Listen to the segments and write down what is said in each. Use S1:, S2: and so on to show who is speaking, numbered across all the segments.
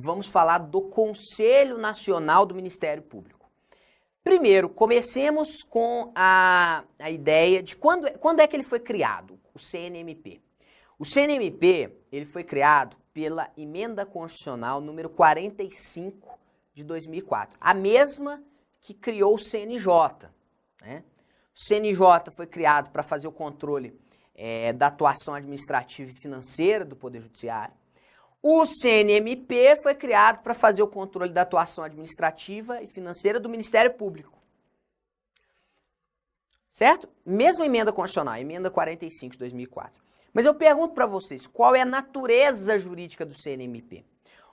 S1: vamos falar do Conselho Nacional do Ministério Público. Primeiro, comecemos com a ideia de quando é que ele foi criado, o CNMP. O CNMP, ele foi criado pela Emenda Constitucional número 45 de 2004, a mesma que criou o CNJ, né? O CNJ foi criado para fazer o controle da atuação administrativa e financeira do Poder Judiciário. O CNMP foi criado para fazer o controle da atuação administrativa e financeira do Ministério Público. Certo? Mesma emenda constitucional, emenda 45 de 2004. Mas eu pergunto para vocês, qual é a natureza jurídica do CNMP?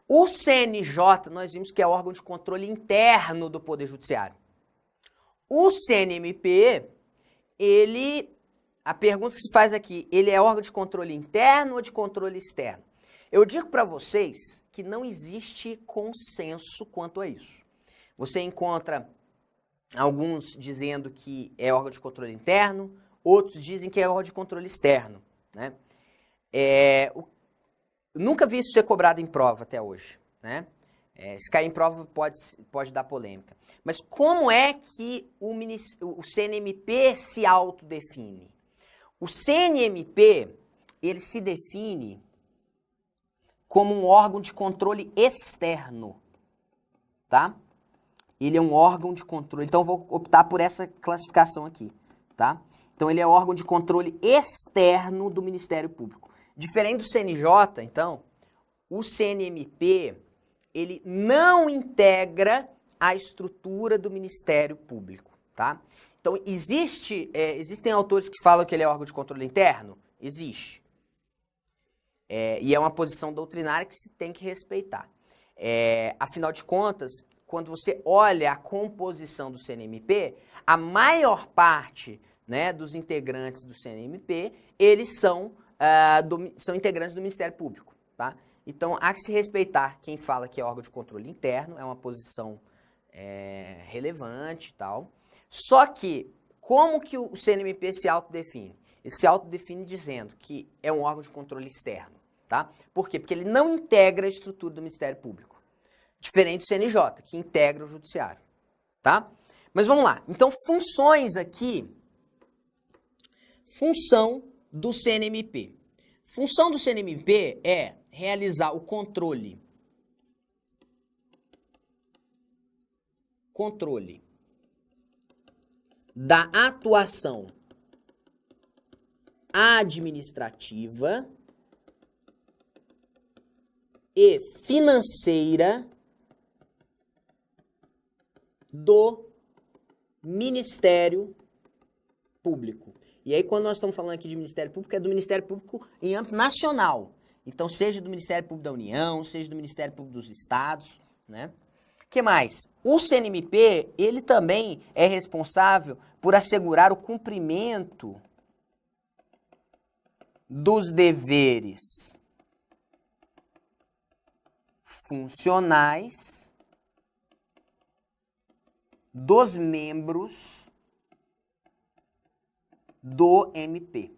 S1: O CNJ, nós vimos que é órgão de controle interno do Poder Judiciário. O CNMP, a pergunta que se faz aqui, ele é órgão de controle interno ou de controle externo? Eu digo para vocês que não existe consenso quanto a isso. Você encontra alguns dizendo que é órgão de controle interno, outros dizem que é órgão de controle externo, né? Nunca vi isso ser cobrado em prova até hoje, né? Se cair em prova pode dar polêmica. Mas como é que o CNMP se autodefine? O CNMP, ele se define como um órgão de controle externo, tá? Ele é um órgão de controle, então eu vou optar por essa classificação aqui, tá? Então ele é órgão de controle externo do Ministério Público. Diferente do CNJ, então, o CNMP, ele não integra a estrutura do Ministério Público, tá? Então existem autores que falam que ele é órgão de controle interno? Existe. E é uma posição doutrinária que se tem que respeitar. Afinal de contas, quando você olha a composição do CNMP, a maior parte, né, dos integrantes do CNMP, eles são integrantes do Ministério Público, tá? Então, há que se respeitar quem fala que é órgão de controle interno, é uma posição relevante e tal. Só que, como que o CNMP se autodefine? Ele se autodefine dizendo que é um órgão de controle externo, tá? Por quê? Porque ele não integra a estrutura do Ministério Público. Diferente do CNJ, que integra o Judiciário, tá? Mas vamos lá. Então, funções aqui. Função do CNMP. Função do CNMP é realizar o controle da atuação administrativa e financeira do Ministério Público. E aí, quando nós estamos falando aqui de Ministério Público, é do Ministério Público em âmbito nacional. Então, seja do Ministério Público da União, seja do Ministério Público dos Estados, né? O que mais? O CNMP, ele também é responsável por assegurar o cumprimento dos deveres funcionais dos membros do MP,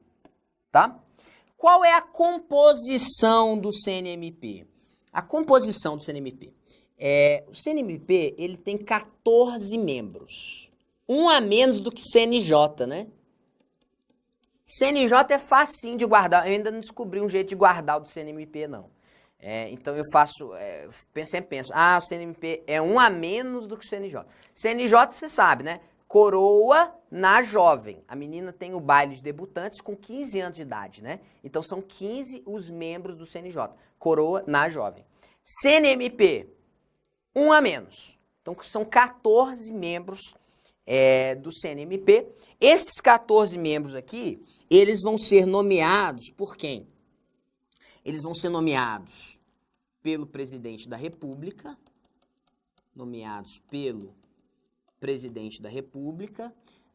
S1: tá? Qual é a composição do CNMP? A composição do CNMP. O CNMP, ele tem 14 membros. Um a menos do que CNJ, né? CNJ é facinho de guardar. Eu ainda não descobri um jeito de guardar o do CNMP, não. Então eu sempre penso, o CNMP é um a menos do que o CNJ. CNJ, você sabe, né? Coroa na jovem. A menina tem o baile de debutantes com 15 anos de idade, né? Então são 15 os membros do CNJ. Coroa na jovem. CNMP, um a menos. Então são 14 membros do CNMP. Esses 14 membros aqui, eles vão ser nomeados por quem? Eles vão ser nomeados pelo presidente da República,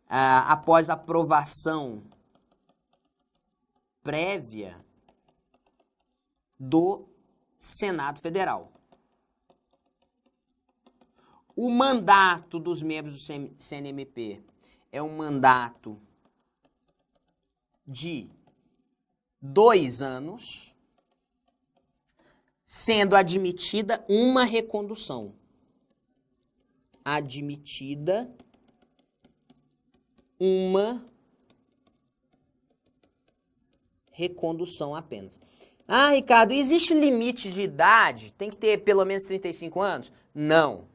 S1: após aprovação prévia do Senado Federal. O mandato dos membros do CNMP é um mandato de 2 anos. sendo admitida uma recondução. Admitida uma recondução apenas. Ah, Ricardo, existe limite de idade? Tem que ter pelo menos 35 anos? Não.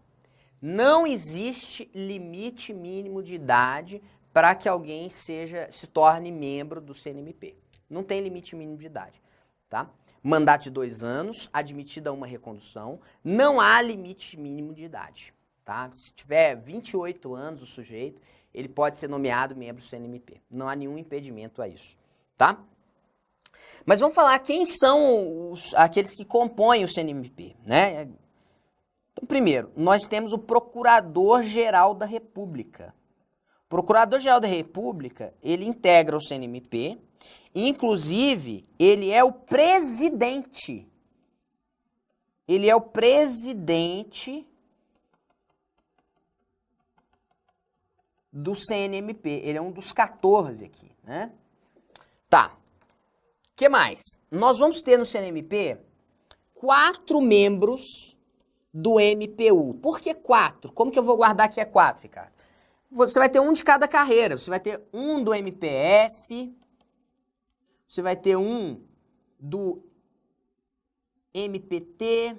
S1: Não existe limite mínimo de idade para que alguém se torne membro do CNMP. Não tem limite mínimo de idade, tá? Mandato de 2 anos, admitida uma recondução, não há limite mínimo de idade, tá? Se tiver 28 anos o sujeito, ele pode ser nomeado membro do CNMP. Não há nenhum impedimento a isso, tá? Mas vamos falar quem são aqueles que compõem o CNMP, né? Então, primeiro, nós temos o Procurador-Geral da República. O Procurador-Geral da República, ele integra o CNMP, inclusive, ele é o presidente. Ele é o presidente do CNMP. Ele é um dos 14 aqui, né? Tá. O que mais? Nós vamos ter no CNMP 4 membros do MPU. Por que 4? Como que eu vou guardar que é 4, Ricardo? Você vai ter um de cada carreira. Você vai ter um do MPF, você vai ter um do MPT,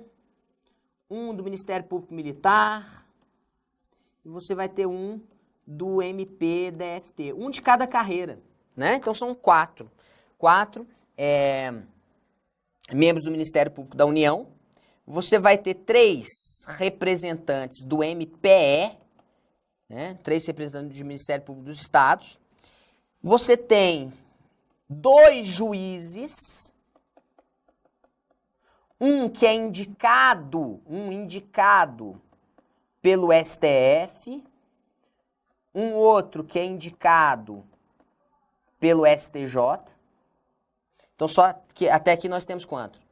S1: um do Ministério Público Militar, e você vai ter um do MPDFT. Um de cada carreira, né? Então são 4. 4 membros do Ministério Público da União. Você vai ter 3 representantes do MPE, né? 3 representantes do Ministério Público dos Estados. Você tem 2 juízes, um que é indicado pelo STF, um outro que é indicado pelo STJ. Então, só que até aqui nós temos quantos?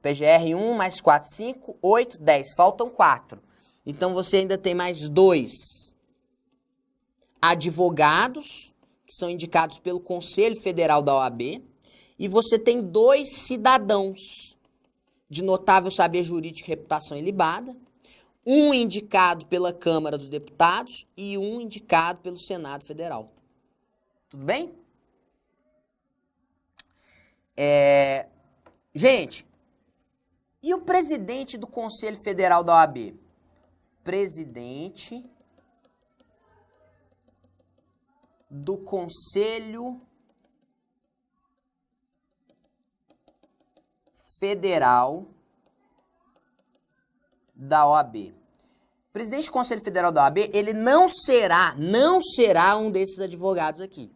S1: PGR 1 mais 4, 5, 8, 10. Faltam 4. Então, você ainda tem mais 2 advogados, que são indicados pelo Conselho Federal da OAB, e você tem 2 cidadãos de notável saber jurídico, reputação ilibada, um indicado pela Câmara dos Deputados e um indicado pelo Senado Federal. Tudo bem? Gente, e o presidente do Conselho Federal da OAB? Presidente do Conselho Federal da OAB. O presidente do Conselho Federal da OAB, ele não será um desses advogados aqui.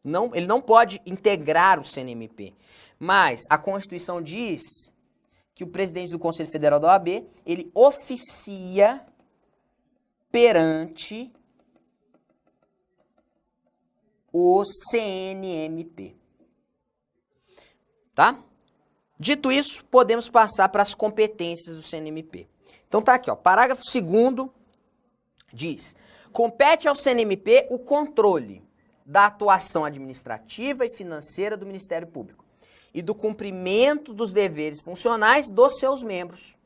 S1: Não, ele não pode integrar o CNMP. Mas a Constituição diz que o presidente do Conselho Federal da OAB, ele oficia perante o CNMP. Tá? Dito isso, podemos passar para as competências do CNMP. Então tá aqui, ó, parágrafo 2º diz: compete ao CNMP o controle da atuação administrativa e financeira do Ministério Público e do cumprimento dos deveres funcionais dos seus membros.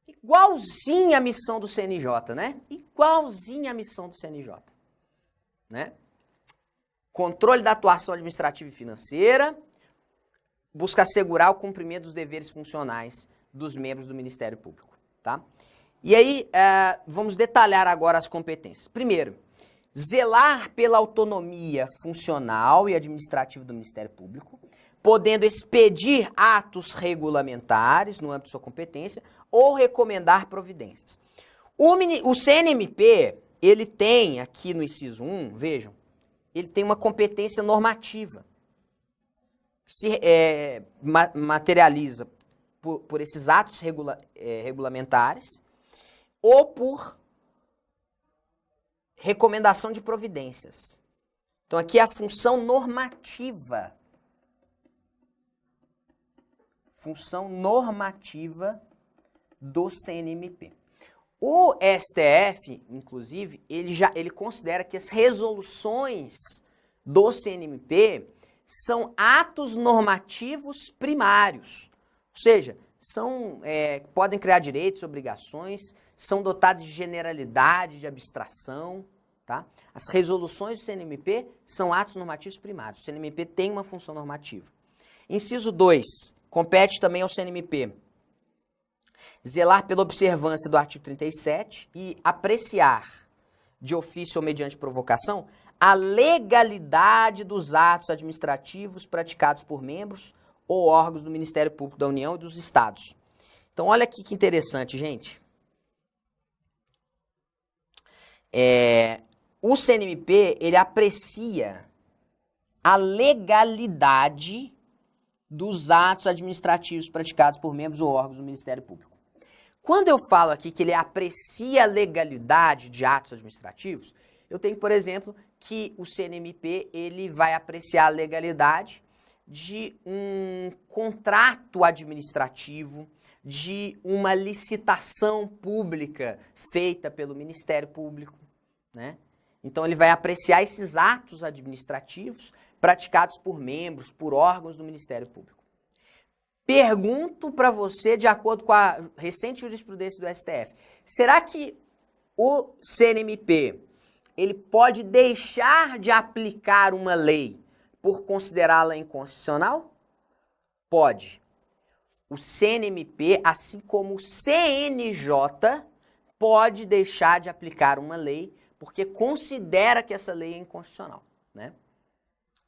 S1: Igualzinha a missão do CNJ, né? Igualzinha a missão do CNJ, né? Controle da atuação administrativa e financeira, busca assegurar o cumprimento dos deveres funcionais dos membros do Ministério Público, tá? E aí, vamos detalhar agora as competências. Primeiro, zelar pela autonomia funcional e administrativa do Ministério Público, podendo expedir atos regulamentares no âmbito de sua competência ou recomendar providências. O CNMP, ele tem aqui no inciso 1, vejam, ele tem uma competência normativa. Se materializa por esses atos regulamentares ou por recomendação de providências. Então, aqui é a função normativa. Função normativa do CNMP. O STF, inclusive, ele considera que as resoluções do CNMP são atos normativos primários. Ou seja, podem criar direitos, obrigações, são dotados de generalidade, de abstração, tá? As resoluções do CNMP são atos normativos primários. O CNMP tem uma função normativa. Inciso 2, compete também ao CNMP zelar pela observância do artigo 37 e apreciar, de ofício ou mediante provocação, a legalidade dos atos administrativos praticados por membros ou órgãos do Ministério Público da União e dos Estados. Então, olha aqui que interessante, gente. O CNMP, ele aprecia a legalidade dos atos administrativos praticados por membros ou órgãos do Ministério Público. Quando eu falo aqui que ele aprecia a legalidade de atos administrativos, eu tenho, por exemplo, que o CNMP ele vai apreciar a legalidade de um contrato administrativo, de uma licitação pública feita pelo Ministério Público, né? Então ele vai apreciar esses atos administrativos praticados por membros, por órgãos do Ministério Público. Pergunto para você, de acordo com a recente jurisprudência do STF, será que o CNMP ele pode deixar de aplicar uma lei por considerá-la inconstitucional? Pode. O CNMP, assim como o CNJ, pode deixar de aplicar uma lei porque considera que essa lei é inconstitucional, né?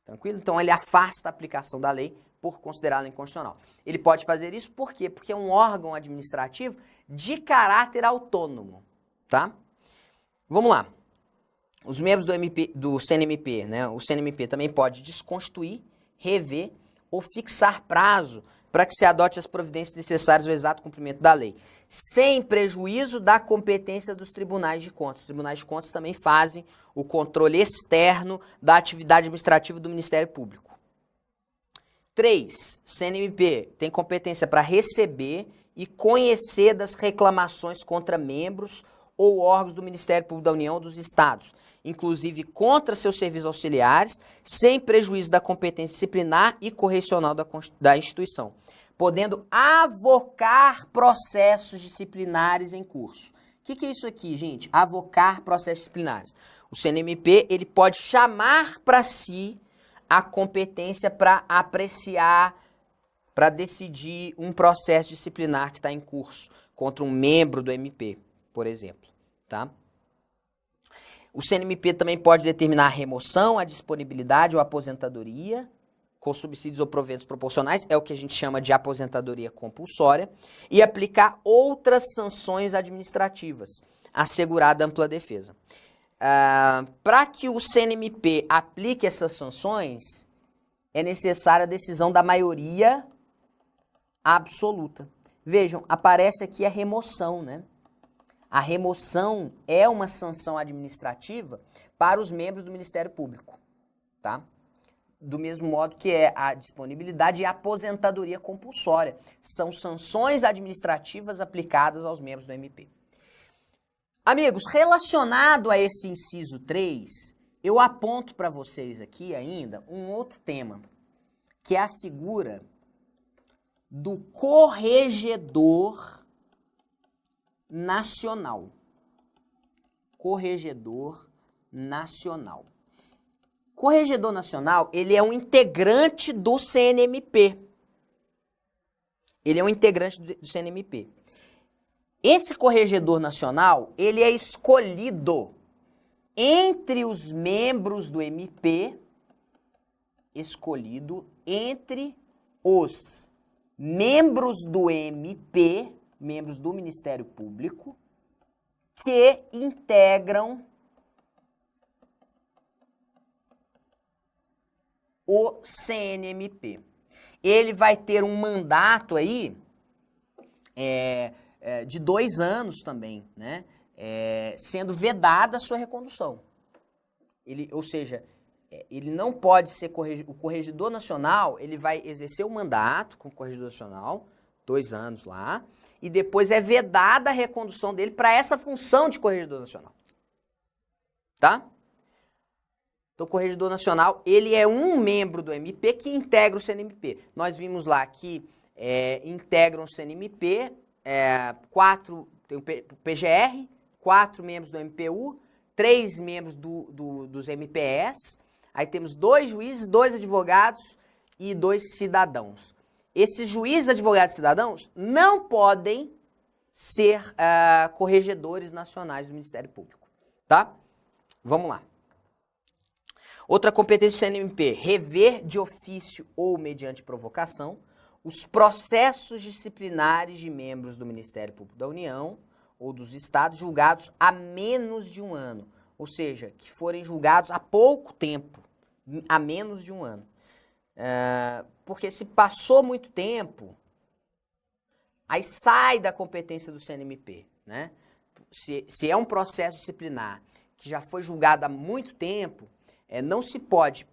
S1: Tranquilo? Então ele afasta a aplicação da lei por considerá-la inconstitucional. Ele pode fazer isso por quê? Porque é um órgão administrativo de caráter autônomo, tá? Vamos lá. Os membros do CNMP, né? O CNMP também pode desconstituir, rever ou fixar prazo para que se adote as providências necessárias ao exato cumprimento da lei, sem prejuízo da competência dos tribunais de contas. Os tribunais de contas também fazem o controle externo da atividade administrativa do Ministério Público. 3. CNMP tem competência para receber e conhecer das reclamações contra membros ou órgãos do Ministério Público da União ou dos Estados, inclusive contra seus serviços auxiliares, sem prejuízo da competência disciplinar e correcional da instituição, podendo avocar processos disciplinares em curso. O que é isso aqui, gente? Avocar processos disciplinares. O CNMP ele pode chamar para si a competência para apreciar, para decidir um processo disciplinar que está em curso contra um membro do MP, por exemplo, tá? O CNMP também pode determinar a remoção, a disponibilidade ou a aposentadoria com subsídios ou proventos proporcionais, é o que a gente chama de aposentadoria compulsória, e aplicar outras sanções administrativas, assegurada ampla defesa. Para que o CNMP aplique essas sanções, é necessária a decisão da maioria absoluta. Vejam, aparece aqui a remoção, né? A remoção é uma sanção administrativa para os membros do Ministério Público, tá? Do mesmo modo que é a disponibilidade e a aposentadoria compulsória. São sanções administrativas aplicadas aos membros do MP. Amigos, relacionado a esse inciso 3, eu aponto para vocês aqui ainda um outro tema, que é a figura do corregedor nacional. Corregedor nacional. Corregedor nacional, ele é um integrante do CNMP. Ele é um integrante do CNMP. Esse corregedor nacional, ele é escolhido entre os membros do MP, escolhido entre os membros do MP, membros do Ministério Público, que integram o CNMP. Ele vai ter um mandato aí de 2 anos também, né? Sendo vedada a sua recondução. Ou seja, ele não pode ser o corregedor nacional, ele vai exercer o mandato como corregedor nacional, 2 anos lá, e depois é vedada a recondução dele para essa função de corregedor nacional. Tá? Então, o corregedor nacional, ele é um membro do MP que integra o CNMP. Nós vimos lá que integram o CNMP, tem o PGR, 4 membros do MPU, 3 membros dos MPS, aí temos 2 juízes, 2 advogados e 2 cidadãos. Esses juízes, advogados e cidadãos não podem ser corregedores nacionais do Ministério Público, tá? Vamos lá. Outra competência do CNMP, rever de ofício ou mediante provocação os processos disciplinares de membros do Ministério Público da União ou dos Estados julgados há menos de um ano, ou seja, que forem julgados há pouco tempo, há menos de um ano. Porque se passou muito tempo, aí sai da competência do CNMP, né? Se é um processo disciplinar que já foi julgado há muito tempo, não se pode,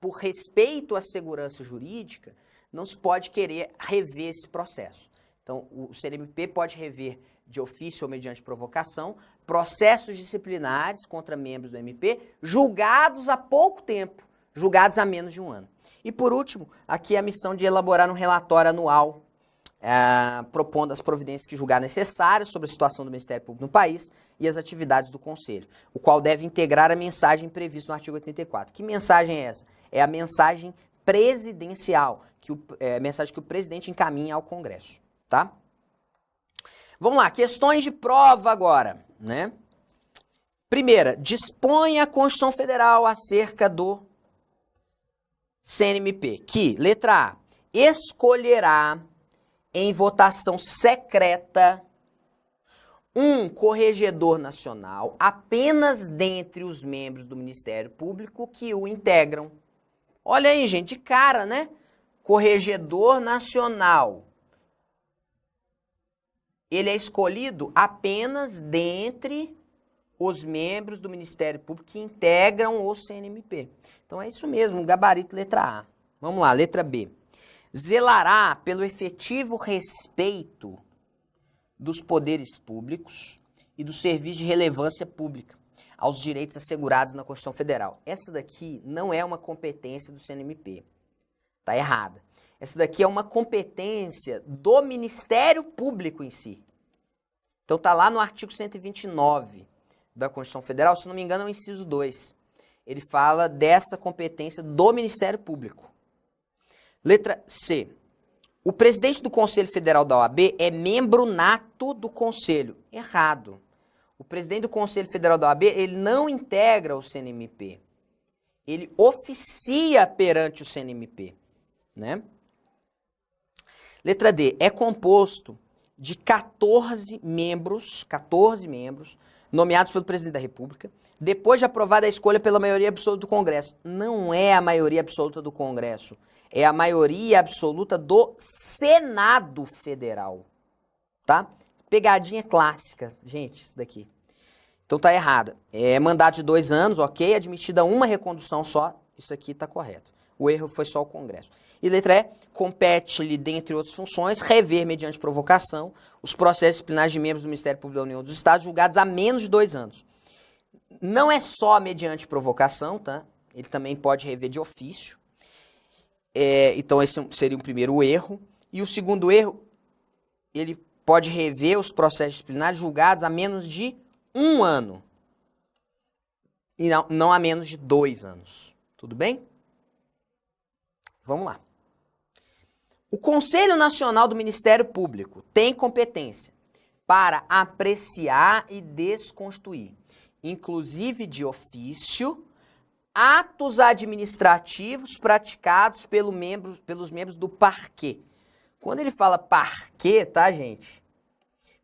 S1: por respeito à segurança jurídica, não se pode querer rever esse processo. Então, o CNMP pode rever de ofício ou mediante provocação processos disciplinares contra membros do MP julgados há pouco tempo, julgados há menos de um ano. E por último, aqui a missão de elaborar um relatório anual propondo as providências que julgar necessárias sobre a situação do Ministério Público no país e as atividades do Conselho, o qual deve integrar a mensagem prevista no artigo 84. Que mensagem é essa? É a mensagem presidencial, a mensagem que o presidente encaminha ao Congresso, tá? Vamos lá, questões de prova agora, né? Primeira, dispõe a Constituição Federal acerca do CNMP, que, letra A, escolherá em votação secreta um corregedor nacional apenas dentre os membros do Ministério Público que o integram. Olha aí, gente, de cara, né? Corregedor nacional. Ele é escolhido apenas dentre os membros do Ministério Público que integram o CNMP. Então é isso mesmo, gabarito letra A. Vamos lá, letra B. Zelará pelo efetivo respeito dos poderes públicos e do serviço de relevância pública aos direitos assegurados na Constituição Federal. Essa daqui não é uma competência do CNMP. Tá errada. Essa daqui é uma competência do Ministério Público em si. Então tá lá no artigo 129 da Constituição Federal, se não me engano é o inciso 2. Ele fala dessa competência do Ministério Público. Letra C. O presidente do Conselho Federal da OAB é membro nato do Conselho. Errado. O presidente do Conselho Federal da OAB, ele não integra o CNMP. Ele oficia perante o CNMP, né? Letra D. É composto de 14 membros nomeados pelo presidente da República, depois de aprovada a escolha pela maioria absoluta do Congresso. Não é a maioria absoluta do Congresso. É a maioria absoluta do Senado Federal, tá? Pegadinha clássica, gente, isso daqui. Então tá errada. É mandato de 2 anos, ok, admitida uma recondução só, isso aqui tá correto. O erro foi só o Congresso. E letra E, compete-lhe, dentre outras funções, rever, mediante provocação, os processos disciplinares de membros do Ministério Público da União dos Estados julgados há menos de 2 anos. Não é só mediante provocação, tá? Ele também pode rever de ofício. Então esse seria o primeiro erro. E o segundo erro, ele pode rever os processos disciplinares julgados há menos de 1 ano. E não há menos de 2 anos. Tudo bem? Vamos lá. O Conselho Nacional do Ministério Público tem competência para apreciar e desconstituir, inclusive de ofício, atos administrativos praticados pelos membros do parquê. Quando ele fala parquê, tá, gente?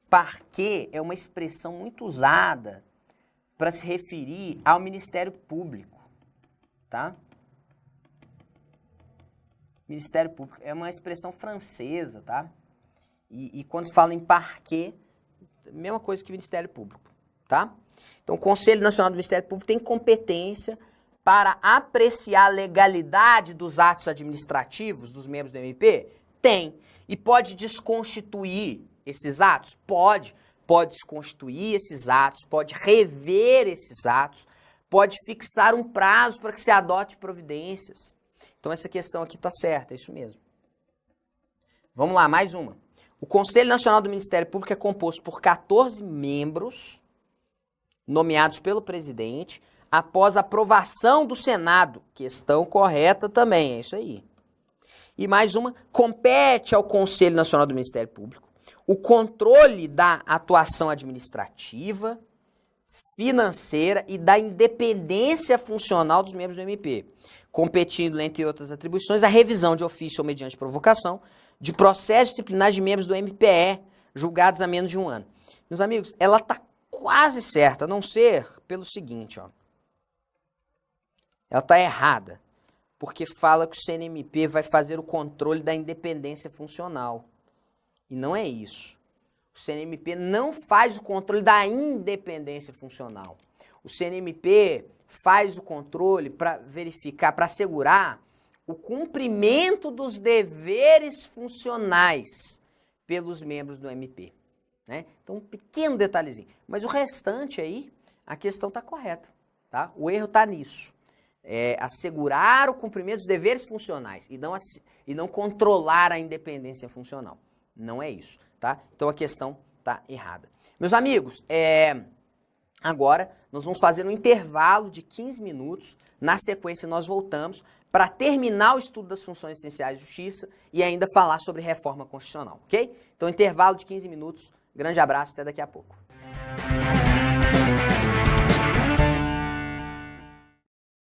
S1: Parquê é uma expressão muito usada para se referir ao Ministério Público, tá? Ministério Público é uma expressão francesa, tá? E quando se fala em parquê, mesma coisa que Ministério Público, tá? Então, o Conselho Nacional do Ministério Público tem competência para apreciar a legalidade dos atos administrativos dos membros do MP? Tem. E pode desconstituir esses atos? Pode. Pode desconstituir esses atos, pode rever esses atos, pode fixar um prazo para que se adote providências. Então essa questão aqui está certa, é isso mesmo. Vamos lá, mais uma. O Conselho Nacional do Ministério Público é composto por 14 membros nomeados pelo presidente após aprovação do Senado. Questão correta também, é isso aí. E mais uma, compete ao Conselho Nacional do Ministério Público o controle da atuação administrativa, financeira e da independência funcional dos membros do MP, competindo, entre outras atribuições, a revisão de ofício ou mediante provocação de processos disciplinares de membros do MPE, julgados há menos de um ano. Meus amigos, ela está quase certa, a não ser pelo seguinte, ó. Ela está errada, porque fala que o CNMP vai fazer o controle da independência funcional. E não é isso. O CNMP não faz o controle da independência funcional. O CNMP faz o controle para verificar, para assegurar o cumprimento dos deveres funcionais pelos membros do MP. Né? Então, um pequeno detalhezinho. Mas o restante aí, a questão está correta. Tá? O erro está nisso. É assegurar o cumprimento dos deveres funcionais e não controlar a independência funcional. Não é isso. Tá? Então, a questão está errada. Meus amigos, agora nós vamos fazer um intervalo de 15 minutos. Na sequência, nós voltamos para terminar o estudo das funções essenciais de justiça e ainda falar sobre reforma constitucional, ok? Então, intervalo de 15 minutos. Grande abraço, até daqui a pouco.